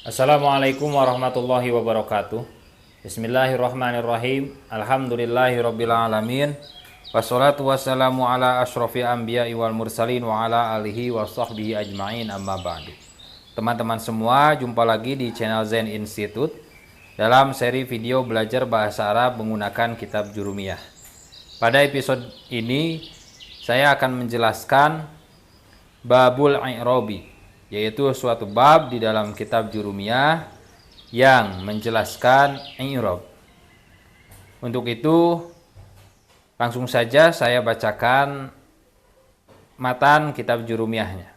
Assalamualaikum warahmatullahi wabarakatuh. Bismillahirrahmanirrahim. Alhamdulillahirabbil alamin. Wassalatu wassalamu ala asyrofil anbiya'i wal mursalin wa ala alihi wa sahbihi ajma'in, amma ba'du. Teman-teman semua, jumpa lagi di channel Zen Institute dalam seri video belajar bahasa Arab menggunakan kitab Jurumiyah. Pada episode ini saya akan menjelaskan babul i'robi, yaitu suatu bab di dalam kitab Jurumiyah yang menjelaskan i'rob. Untuk itu, langsung saja saya bacakan matan kitab Jurumiyahnya.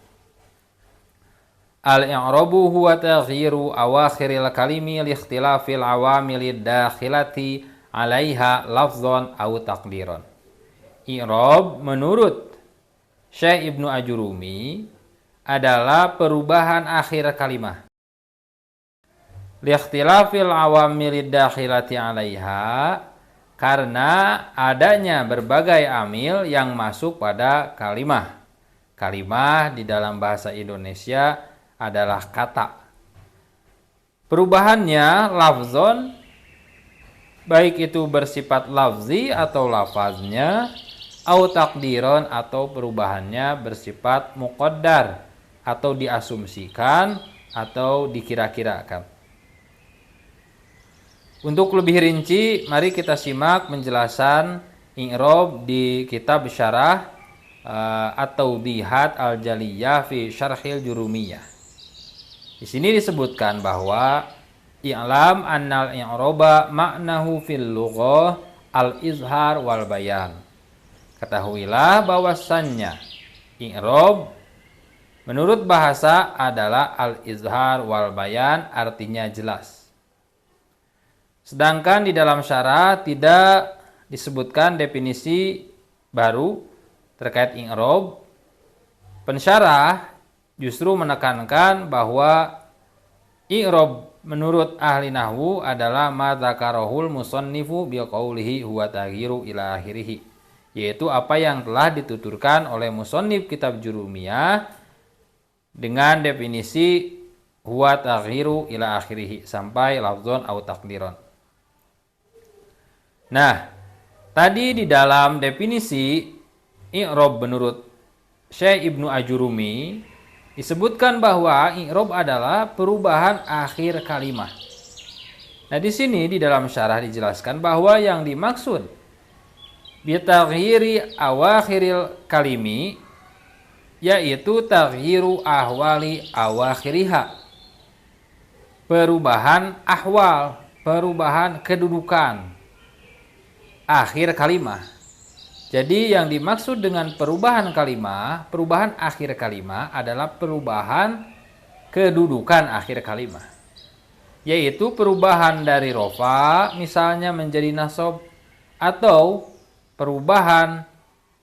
Al-i'robu huwa taghyiru awakhiril kalimi li ikhtilafil awamilid dakhilati 'alaiha lafzan aw taqdiran. I'rob menurut Syekh Ibnu Ajurumi adalah perubahan akhir kalimah. Liikhtilafil awamilid dakhilati 'alaiha, karena adanya berbagai amil yang masuk pada kalimah. Kalimah di dalam bahasa Indonesia adalah kata. Perubahannya lafzon, baik itu bersifat lafzi atau lafaznya, au takdiron atau perubahannya bersifat muqaddar atau diasumsikan atau dikira-kirakan. Untuk lebih rinci, mari kita simak penjelasan i'rob di kitab syarah At-Tawdihat Al-Jaliyah fi Syarhil Jurumiyah. Di sini disebutkan bahwa i'lam annal i'roba ma'nahu fil lughah al-izhar wal bayan. Ketahuilah bahwasannya i'rob menurut bahasa adalah al-izhar wal bayan, artinya jelas. Sedangkan di dalam syarah tidak disebutkan definisi baru terkait i'rob. Pensyarah justru menekankan bahwa i'rob menurut ahli nahwu adalah ma dzakarahul musannifu biqaulihi huwa taghyiru ila akhirih, yaitu apa yang telah dituturkan oleh musannif kitab Jurumiyah dengan definisi huwa taghyiru ila akhirih sampai lafzon au takdiron. Nah, tadi di dalam definisi i'rob menurut Syekh Ibnu Ajurumi disebutkan bahwa i'rob adalah perubahan akhir kalimah. Nah, di sini di dalam syarah dijelaskan bahwa yang dimaksud bitaghyiri awakhiril kalimi yaitu taghyiru ahwali awakhiriha. Perubahan ahwal, perubahan kedudukan akhir kalimah. Jadi yang dimaksud dengan perubahan kalimah, perubahan akhir kalimah adalah perubahan kedudukan akhir kalimah. Yaitu perubahan dari rofa misalnya menjadi nasab, atau perubahan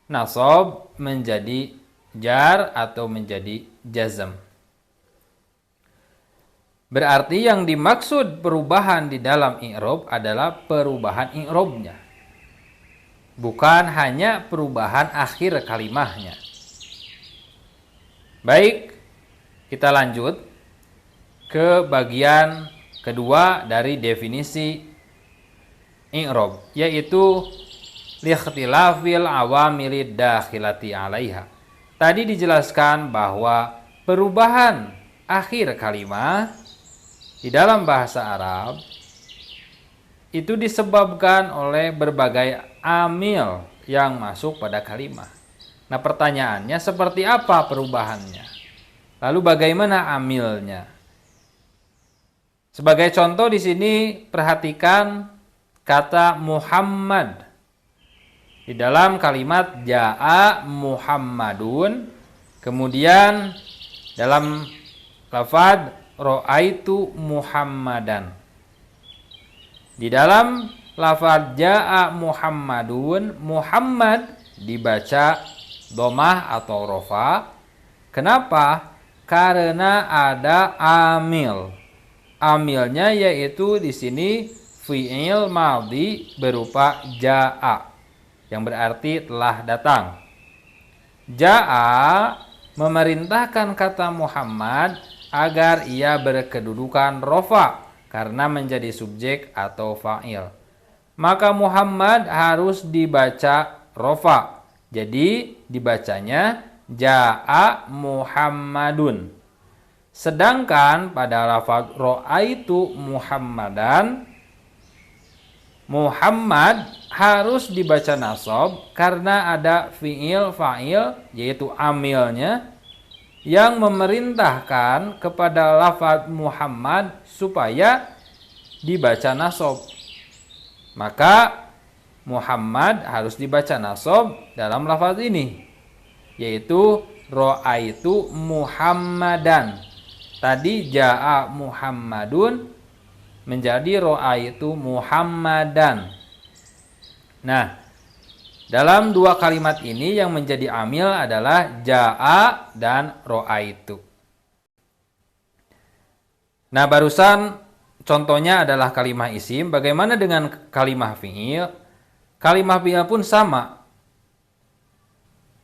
nasab menjadi jar atau menjadi jazm. Berarti yang dimaksud perubahan di dalam i'rob adalah perubahan i'robnya, bukan hanya perubahan akhir kalimahnya. Baik, kita lanjut ke bagian kedua dari definisi i'rob, yaitu liikhtilafil awamilid dakhilati 'alaiha. Tadi dijelaskan bahwa perubahan akhir kalimah di dalam bahasa Arab itu disebabkan oleh berbagai amil yang masuk pada kalimah. Nah, pertanyaannya seperti apa perubahannya? Lalu bagaimana amilnya? Sebagai contoh di sini perhatikan kata Muhammad. Di dalam kalimat ja'a Muhammadun, kemudian dalam lafaz ra'aitu Muhammadan. Di dalam lafaz ja'a Muhammadun, Muhammad dibaca domah atau rofa. Kenapa? Karena ada amil. Amilnya yaitu di sini fi'il madhi berupa ja'a, yang berarti telah datang. Ja'a memerintahkan kata Muhammad agar ia berkedudukan rofa karena menjadi subjek atau fa'il. Maka Muhammad harus dibaca rofa. Jadi dibacanya ja'a Muhammadun. Sedangkan pada lafaz ra'aitu Muhammadan, Muhammad harus dibaca nasab karena ada fi'il fa'il yaitu amilnya yang memerintahkan kepada lafaz Muhammad supaya dibaca nasab. Maka Muhammad harus dibaca nasab dalam lafaz ini, yaitu ra'aitu Muhammadan. Tadi ja'a Muhammadun menjadi ra'aitu Muhammadan. Nah, dalam dua kalimat ini yang menjadi amil adalah ja'a dan ra'aitu. Nah, barusan contohnya adalah kalimah isim. Bagaimana dengan kalimah fi'il? Kalimah fi'il pun sama.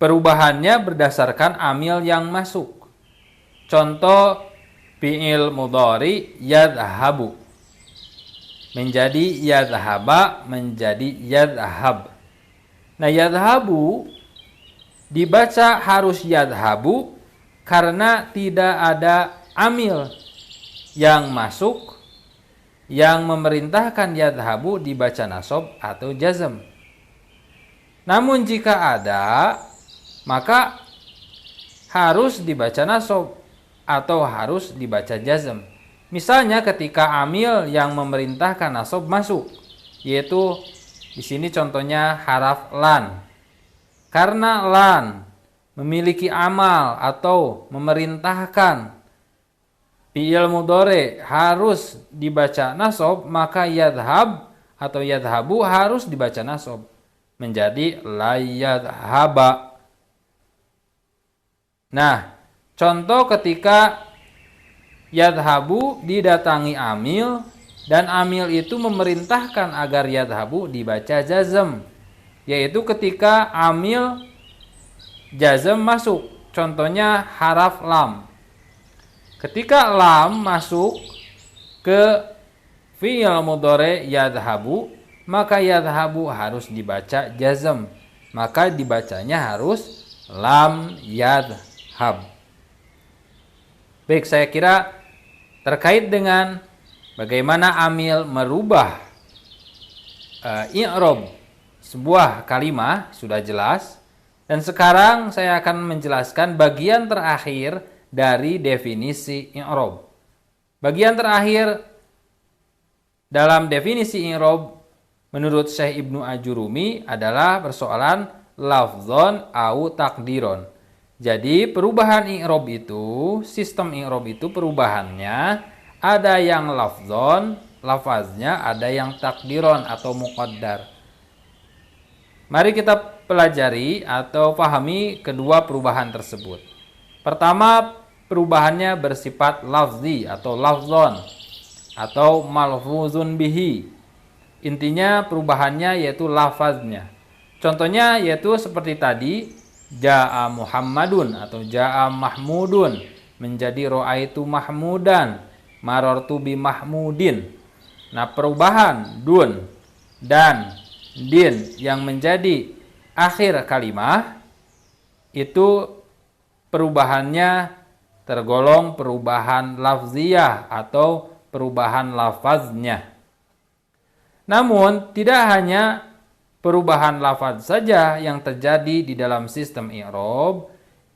Perubahannya berdasarkan amil yang masuk. Contoh fi'il mudhari yadhabu menjadi yadhaba menjadi yadhab. Nah, yadhabu dibaca harus yadhabu karena tidak ada amil yang masuk yang memerintahkan yadhabu dibaca nasab atau jazm. Namun jika ada, maka harus dibaca nasab atau harus dibaca jazm. Misalnya ketika amil yang memerintahkan nasab masuk, yaitu di sini contohnya haraf lan. Karena lan memiliki amal atau memerintahkan fi'il mudhari harus dibaca nasab, maka yadhab atau yadhabu harus dibaca nasab menjadi la yadhaba. Nah, contoh ketika yadhabu didatangi amil dan amil itu memerintahkan agar yadhabu dibaca jazm, yaitu ketika amil jazm masuk. Contohnya haraf lam. Ketika lam masuk ke fi'il mudhari yadhabu, maka yadhabu harus dibaca jazm. Maka dibacanya harus lam yadhab. Baik, saya kira terkait dengan bagaimana amil merubah i'rab sebuah kalimah sudah jelas. Dan sekarang saya akan menjelaskan bagian terakhir dari definisi i'rab. Bagian terakhir dalam definisi i'rab menurut Syekh Ibnu Ajurumi adalah persoalan lafzon au takdiron. Jadi perubahan i'rab itu, sistem i'rab itu perubahannya ada yang lafzon, lafaznya, ada yang takdiron atau muqaddar. Mari kita pelajari atau pahami kedua perubahan tersebut. Pertama, perubahannya bersifat lafzi atau lafzon atau malfuzun bihi. Intinya perubahannya yaitu lafaznya. Contohnya yaitu seperti tadi, ja'a Muhammadun atau ja'a Mahmudun menjadi ra'aitu Mahmudan, marartu bi Mahmudin. Nah, perubahan dun dan din yang menjadi akhir kalimah itu perubahannya tergolong perubahan lafziyah atau perubahan lafaznya. Namun tidak hanya perubahan lafaz saja yang terjadi di dalam sistem i'rab.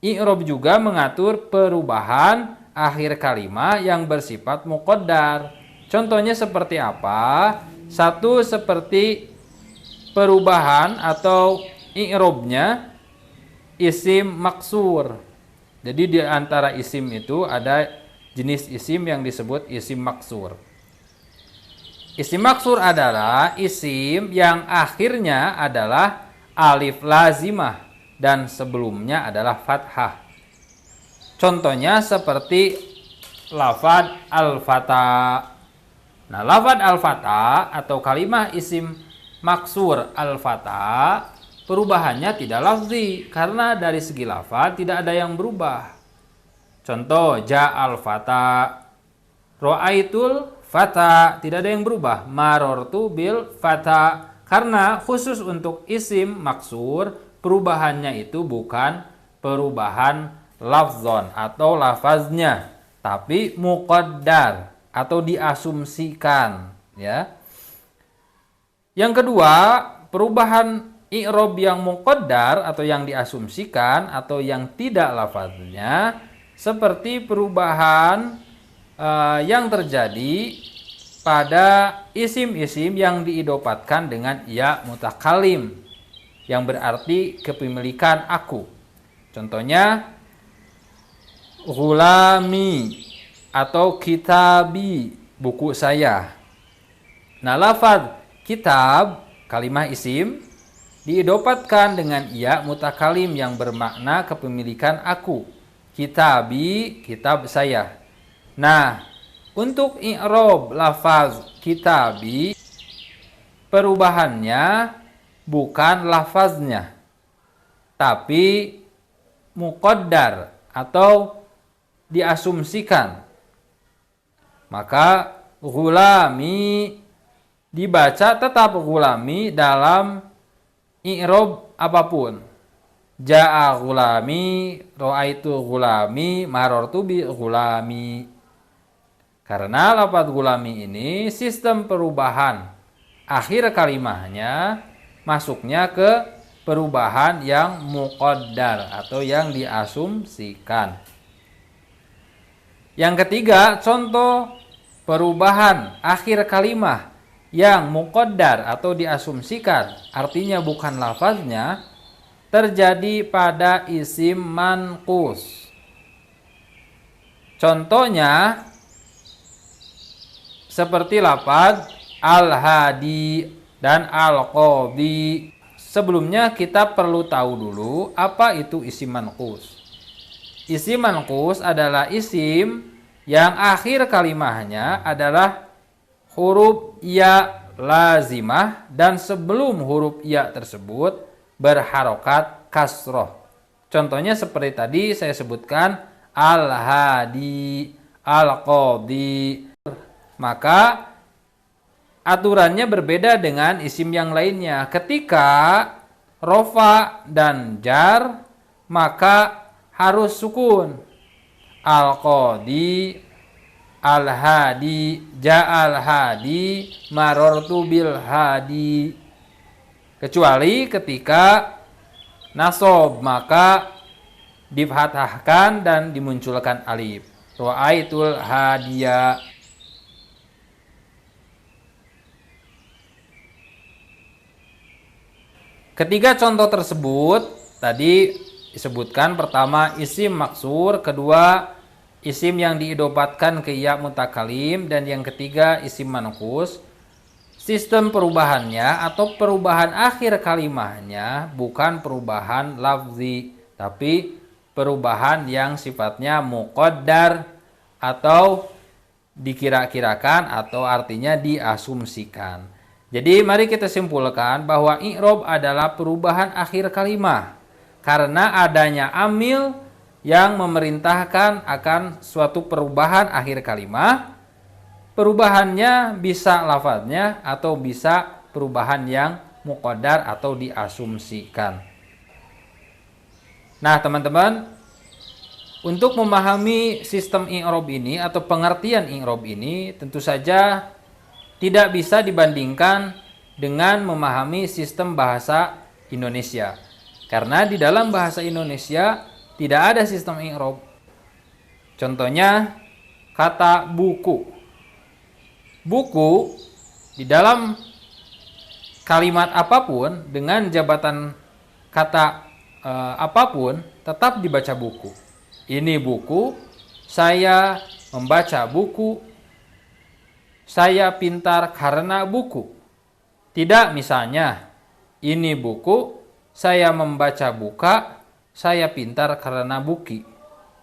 I'rab juga mengatur perubahan akhir kalimat yang bersifat muqaddar. Contohnya seperti apa? Satu, seperti perubahan atau i'rabnya isim maksur. Jadi di antara isim itu ada jenis isim yang disebut isim maksur. Isim maksur adalah isim yang akhirnya adalah alif lazimah dan sebelumnya adalah fathah. Contohnya seperti lafad al-fata. Nah, lafad al-fata atau kalimah isim maksur al-fata perubahannya tidak lafzi karena dari segi lafad tidak ada yang berubah. Contoh, ja'al fata, ro'aitul fata, tidak ada yang berubah. Marortu bil fata, karena khusus untuk isim maksur, perubahannya itu bukan perubahan lafzon atau lafaznya, tapi muqaddar atau diasumsikan, ya. Yang kedua, perubahan i'rob yang muqaddar atau yang diasumsikan atau yang tidak lafaznya, seperti perubahan yang terjadi pada isim-isim yang diidopatkan dengan ya mutakalim, yang berarti kepemilikan aku. Contohnya, ghulami atau kitabi, buku saya. Nah, lafaz kitab, kalimah isim, diidopatkan dengan ya mutakalim yang bermakna kepemilikan aku. Kitabi, kitab saya. Nah, untuk i'rob lafaz kitabi, perubahannya bukan lafaznya, tapi muqaddar atau diasumsikan. Maka ghulami dibaca tetap ghulami dalam i'rob apapun. Ja'a ghulami, ro'aitu ghulami, marortu bi ghulami. Karena lafaz ghulami ini sistem perubahan akhir kalimahnya masuknya ke perubahan yang muqaddar atau yang diasumsikan. Yang ketiga, contoh perubahan akhir kalimah yang muqaddar atau diasumsikan, artinya bukan lafaznya, terjadi pada isim manqus. Contohnya seperti lafaz al-hadi dan al-qadhi. Sebelumnya kita perlu tahu dulu apa itu isim manqus. Isim manqus adalah isim yang akhir kalimahnya adalah huruf ya lazimah dan sebelum huruf ya tersebut berharokat kasroh. Contohnya seperti tadi saya sebutkan al-hadi, al-qadhi. Maka aturannya berbeda dengan isim yang lainnya. Ketika rofa dan jar, maka harus sukun. Al-qadhi, al-hadi, ja'al hadi, marortu bil hadi. Kecuali ketika nasob, maka difathahkan dan dimunculkan alif. Ra'aitul hadiya. Ketiga contoh tersebut tadi disebutkan, pertama isim maksur, kedua isim yang diidopatkan ke ya mutakalim, dan yang ketiga isim manqus. Sistem perubahannya atau perubahan akhir kalimahnya bukan perubahan lafzi, tapi perubahan yang sifatnya muqaddar atau dikira-kirakan atau artinya diasumsikan. Jadi mari kita simpulkan bahwa i'rob adalah perubahan akhir kalimah karena adanya amil yang memerintahkan akan suatu perubahan akhir kalimah. Perubahannya bisa lafadznya atau bisa perubahan yang muqaddar atau diasumsikan. Nah, teman-teman, untuk memahami sistem i'rob ini atau pengertian i'rob ini tentu saja tidak bisa dibandingkan dengan memahami sistem bahasa Indonesia. Karena di dalam bahasa Indonesia tidak ada sistem i'rob. Contohnya kata buku. Buku di dalam kalimat apapun dengan jabatan kata apapun tetap dibaca buku. Ini buku, saya membaca buku, saya pintar karena buku. Tidak misalnya, ini buku, saya membaca buka, saya pintar karena buki.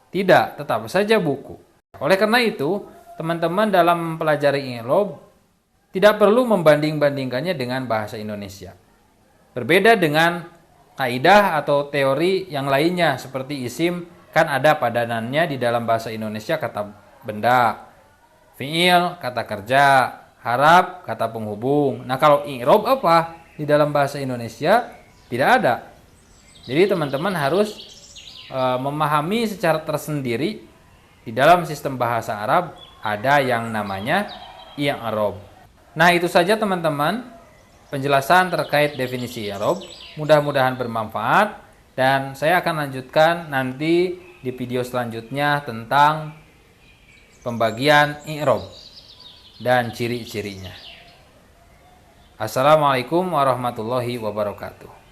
Tidak, tetap saja buku. Oleh karena itu, teman-teman dalam mempelajari i'rob tidak perlu membanding-bandingkannya dengan bahasa Indonesia. Berbeda dengan kaidah atau teori yang lainnya seperti isim Kan ada padanannya di dalam bahasa Indonesia kata benda, fiil kata kerja, harap kata penghubung. Nah, kalau i'rab apa? Di dalam bahasa Indonesia tidak ada. Jadi teman-teman harus memahami secara tersendiri di dalam sistem bahasa Arab ada yang namanya i'rab. Nah, itu saja teman-teman penjelasan terkait definisi i'rab. Mudah-mudahan bermanfaat dan saya akan lanjutkan nanti di video selanjutnya tentang pembagian i'rab dan ciri-cirinya. Assalamualaikum warahmatullahi wabarakatuh.